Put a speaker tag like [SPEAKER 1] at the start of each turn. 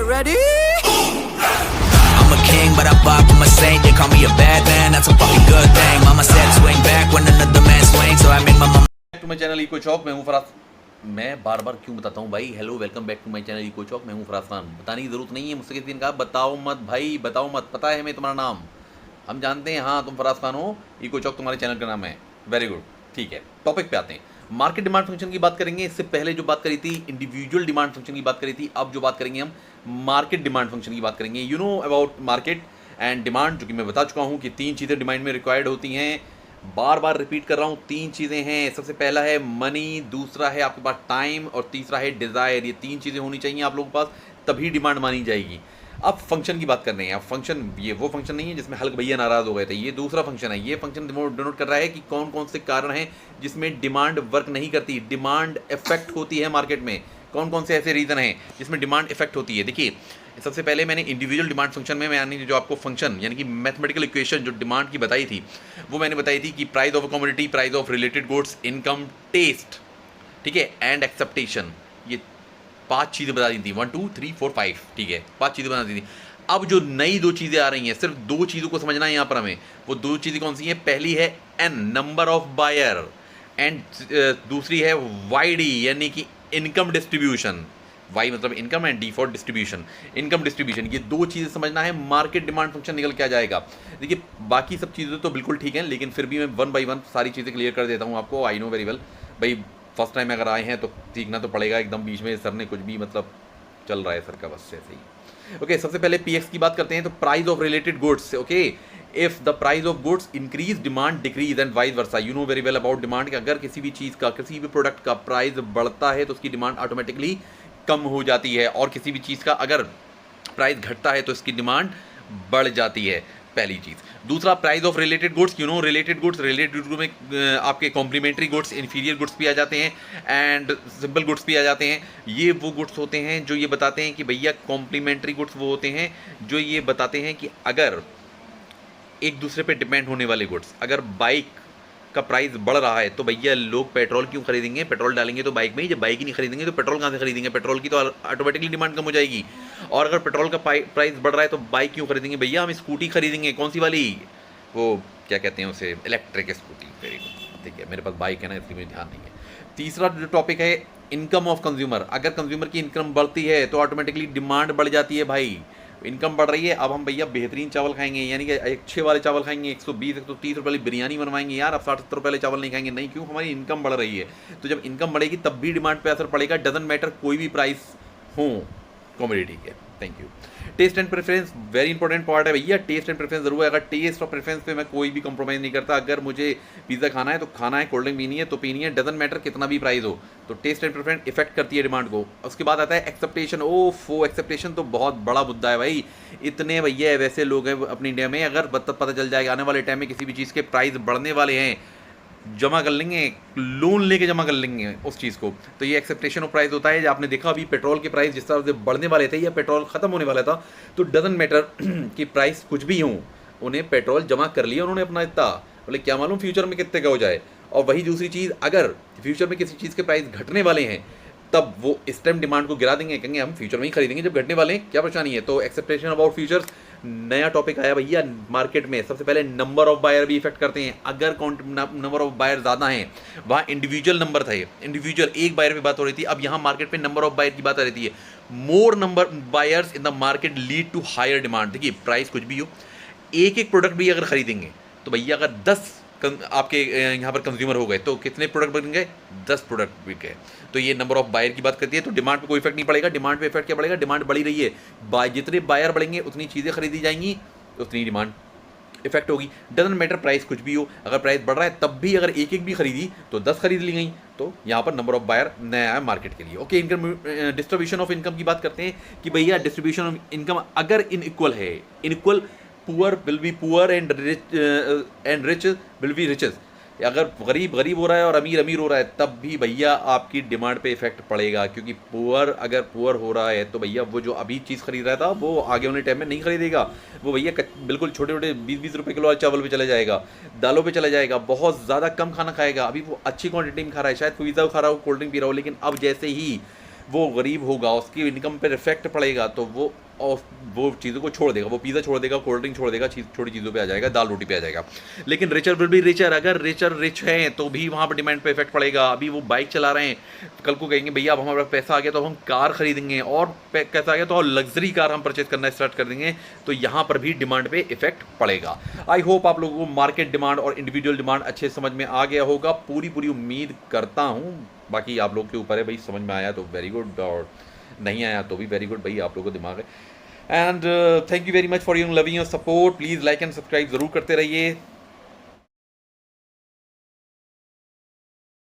[SPEAKER 1] ready? I'm a king, but I pop, I'm a saint. They call me a bad man, that's a fucking good thing. Mama said swing back when another man swings, so I make my mama.
[SPEAKER 2] To my channel eco Chowk, मैं हूँ फराज। मैं बार बार क्यों बताता हूँ भाई, hello welcome back to my channel eco Chowk, मैं हूँ फराज खान। बताने की जरूरत नहीं है, मुझसे किसी दिन कहा बताओ मत भाई, बताओ मत, पता है हमें तुम्हारा नाम, हम जानते हैं, हाँ तुम फराज खान हो, इको चौक तुम्हारे चैनल का नाम है, वेरी गुड। ठीक है, टॉपिक पे आते हैं। मार्केट डिमांड फंक्शन की बात करेंगे। इससे पहले जो बात करी थी इंडिविजुअल डिमांड फंक्शन की बात करी थी, अब जो बात करेंगे हम मार्केट डिमांड फंक्शन की बात करेंगे। You know about market and demand, जो कि मैं बता चुका हूँ कि तीन चीज़ें डिमांड में रिक्वायर्ड होती हैं। बार बार रिपीट कर रहा हूँ, तीन चीज़ें हैं। सबसे पहला है मनी, दूसरा है आपके पास टाइम और तीसरा है डिज़ायर। ये तीन चीज़ें होनी चाहिए आप लोगों के पास, तभी डिमांड मानी जाएगी। अब फंक्शन की बात कर रहे हैं। अब फंक्शन, ये वो फंक्शन नहीं है जिसमें हल्क भैया नाराज़ हो गए थे, ये दूसरा फंक्शन है। ये फंक्शन डिनोट कर रहा है कि कौन कौन से कारण हैं जिसमें डिमांड वर्क नहीं करती, डिमांड इफेक्ट होती है मार्केट में। कौन कौन से ऐसे रीज़न हैं जिसमें डिमांड इफेक्ट होती है। देखिए, सबसे पहले मैंने इंडिविजुअल डिमांड फंक्शन में यानी जो आपको फंक्शन यानी कि मैथमेटिकल इक्वेशन जो डिमांड की बताई थी, वो मैंने बताई थी कि price of commodity, price of related goods, income, taste, ठीक है, एंड एक्सेप्टेशन। ये पांच चीज़ें बता दी थी, 1 2 3 4 5, ठीक है, पांच चीज़ें बता दी थी। अब जो नई दो चीज़ें आ रही हैं, सिर्फ दो चीज़ों को समझना है यहाँ पर हमें। वो दो चीज़ें कौन सी हैं? पहली है N, number of buyer, and दूसरी है वाई डी यानी कि इनकम डिस्ट्रीब्यूशन। वाई मतलब income and D for distribution, income distribution. ये दो चीज़ें समझना है, मार्केट डिमांड फंक्शन निकल के आ जाएगा। देखिए, बाकी सब चीज़ें तो बिल्कुल ठीक हैं, लेकिन फिर भी मैं वन बाई वन सारी चीज़ें क्लियर कर देता हूँ आपको। आई नो वेरी वेल भाई, फर्स्ट टाइम अगर आए हैं तो सीखना तो पड़ेगा एकदम। बीच में सर ने कुछ भी मतलब चल रहा है सर का, बस ऐसे ही। ओके, सबसे पहले पीएक्स की बात करते हैं। तो price of related goods, okay, if the price of goods increase demand decrease and vice versa. You know very well about demand कि अगर किसी भी चीज़ का, किसी भी प्रोडक्ट का प्राइस बढ़ता है तो उसकी डिमांड ऑटोमेटिकली कम हो जाती है, और किसी भी चीज़ का अगर प्राइस घटता है तो इसकी डिमांड बढ़ जाती है, पहली चीज़। दूसरा, price of related goods. You know related goods, related goods में आपके कॉम्प्लीमेंट्री गुड्स, इन्फीरियर गुड्स भी आ जाते हैं एंड सिंपल गुड्स भी आ जाते हैं। ये वो गुड्स होते हैं जो ये बताते हैं कि भैया, कॉम्प्लीमेंट्री गुड्स वो होते हैं जो ये बताते हैं कि अगर एक दूसरे पे डिपेंड होने वाले गुड्स, अगर बाइक का प्राइस बढ़ रहा है तो भैया लोग पेट्रोल क्यों खरीदेंगे? पेट्रोल डालेंगे तो बाइक में ही, जब बाइक ही नहीं खरीदेंगे तो पेट्रोल कहाँ से खरीदेंगे? पेट्रोल की तो ऑटोमेटिकली डिमांड कम हो जाएगी। और अगर पेट्रोल का प्राइस बढ़ रहा है तो बाइक क्यों खरीदेंगे? भैया हम स्कूटी खरीदेंगे। कौन सी वाली? वो क्या कहते हैं उसे, इलेक्ट्रिक स्कूटी। वेरी गुड, ठीक है, मेरे पास बाइक है ना, इसलिए मुझे ध्यान नहीं है। तीसरा जो टॉपिक है इनकम ऑफ कंज्यूमर। अगर कंज्यूमर की इनकम बढ़ती है तो ऑटोमेटिकली डिमांड बढ़ जाती है भाई। इनकम बढ़ रही है, अब हम भैया बेहतरीन चावल खाएंगे, यानी कि अच्छे वाले चावल खाएंगे, 120 130 रुपये वाली बिरयानी बनवाएंगे यार। अब 60 70 रुपये वाले चावल नहीं खाएंगे, नहीं, क्यों? हमारी इनकम बढ़ रही है। तो जब इनकम बढ़ेगी तब भी डिमांड पे असर पड़ेगा, डजंट मैटर कोई भी प्राइस हो कॉमोडिटी के। Thank you. Taste and preference very important part है भैया, टेस्ट एंड प्रेफरेंस जरूर है। अगर टेस्ट और प्रेफरेंस पे मैं कोई भी कंप्रोमाइज़ नहीं करता। अगर मुझे पिज़्ज़ा खाना है तो खाना है, कोल्ड ड्रिंक पीनी है तो पीनी है, डजंट मैटर कितना भी प्राइस हो। तो टेस्ट एंड प्रेफरेंस इफेक्ट करती है डिमांड को। उसके बाद आता है एक्सेप्टेशन। ओफो, एक्सेप्टेशन तो बहुत बड़ा मुद्दा है भाई। इतने भैया वैसे लोग हैं अपनी इंडिया में, अगर पता चल जाएगा आने वाले टाइम में किसी भी चीज़ के प्राइस बढ़ने वाले हैं, जमा कर लेंगे, लोन लेके जमा कर लेंगे उस चीज़ को। तो ये एक्सेप्टेशन ऑफ प्राइस होता है। जब आपने देखा अभी पेट्रोल के प्राइस जिस तरह से बढ़ने वाले थे या पेट्रोल ख़त्म होने वाला था, तो डजंट मैटर कि प्राइस कुछ भी हो, उन्हें पेट्रोल जमा कर लिया उन्होंने अपना इतना, बोले क्या मालूम फ्यूचर में कितने का हो जाए। और वही दूसरी चीज़, अगर फ्यूचर में किसी चीज़ के प्राइस घटने वाले हैं तब वो इस टाइम डिमांड को गिरा देंगे, कहेंगे हम फ्यूचर में ही खरीदेंगे जब घटने वाले हैं, क्या परेशानी है। तो एक्सेप्टेशन अबाउट फ्यूचर्स नया टॉपिक आया भैया मार्केट में। सबसे पहले नंबर ऑफ बायर भी इफेक्ट करते हैं। अगर नंबर ऑफ बायर ज़्यादा हैं, वहाँ इंडिविजुअल नंबर थे, इंडिविजुअल एक बायर पे बात हो रही थी, अब यहाँ मार्केट पे नंबर ऑफ बायर की बात आ रही है। More number buyers in the market lead to higher demand. देखिए, प्राइस कुछ भी हो, एक एक प्रोडक्ट भी अगर खरीदेंगे तो भैया अगर 10 आपके यहाँ पर कंज्यूमर हो गए तो कितने प्रोडक्ट बन गए? 10 प्रोडक्ट बिक गए। तो ये नंबर ऑफ बायर की बात करती है। तो डिमांड पे कोई इफेक्ट नहीं पड़ेगा। डिमांड पे इफेक्ट क्या पड़ेगा? डिमांड बढ़ी रही है, जितने बायर बढ़ेंगे उतनी चीज़ें खरीदी जाएंगी, उतनी डिमांड इफेक्ट होगी। डजंट मैटर प्राइस कुछ भी हो, अगर प्राइस बढ़ रहा है तब भी अगर एक एक भी खरीदी तो 10 खरीद ली गई। तो यहाँ पर नंबर ऑफ बायर नया है मार्केट के लिए। Okay, income, distribution of income की बात करते हैं कि भैया डिस्ट्रीब्यूशन ऑफ इनकम अगर इनइक्वल है, inequal, poor will be poor and rich will be riches. अगर गरीब गरीब हो रहा है और अमीर अमीर हो रहा है तब भी भैया आपकी डिमांड पे इफेक्ट पड़ेगा, क्योंकि पुअर अगर पुअर हो रहा है तो भैया वो जो अभी चीज़ खरीद रहा था वो आगे वाले टाइम में नहीं खरीदेगा। वो भैया बिल्कुल छोटे छोटे 20-20 रुपये किलो चावल पे चला जाएगा, दालों पे चला जाएगा, बहुत ज़्यादा कम खाना खाएगा। अभी वो अच्छी क्वांटिटी में खा रहा है, शायद पिज़्ज़ा खा रहा हो, कोल्ड ड्रिंक पी रहा हो, लेकिन अब जैसे ही वो गरीब होगा, उसकी इनकम पर इफेक्ट पड़ेगा, तो वो चीज़ों को छोड़ देगा, वो पिज़्ज़ा छोड़ देगा, कोल्ड ड्रिंक छोड़ देगा, छोटी चीज़ों पे आ जाएगा, दाल रोटी पे आ जाएगा। लेकिन रिचर विल बी रिचर, अगर रिचर रिच हैं तो भी वहाँ पर डिमांड पे इफेक्ट पड़ेगा। अभी वो बाइक चला रहे हैं, कल को कहेंगे भैया अब हमारे पास पैसा आ गया तो हम कार खरीदेंगे, और पैसा आ गया तो और लग्जरी कार हम परचेज करना स्टार्ट कर देंगे, तो यहाँ पर भी डिमांड पे इफेक्ट पड़ेगा। आई होप आप लोगों को मार्केट डिमांड और इंडिविजुअल डिमांड अच्छे समझ में आ गया होगा, पूरी उम्मीद करता हूँ। बाकी आप लोग के ऊपर है भाई, समझ में आया तो वेरी गुड, और नहीं आया तो भी वेरी गुड, भाई आप लोगों को दिमाग है। And thank you very much for your loving your support. Please like and subscribe ज़रूर करते रहिए।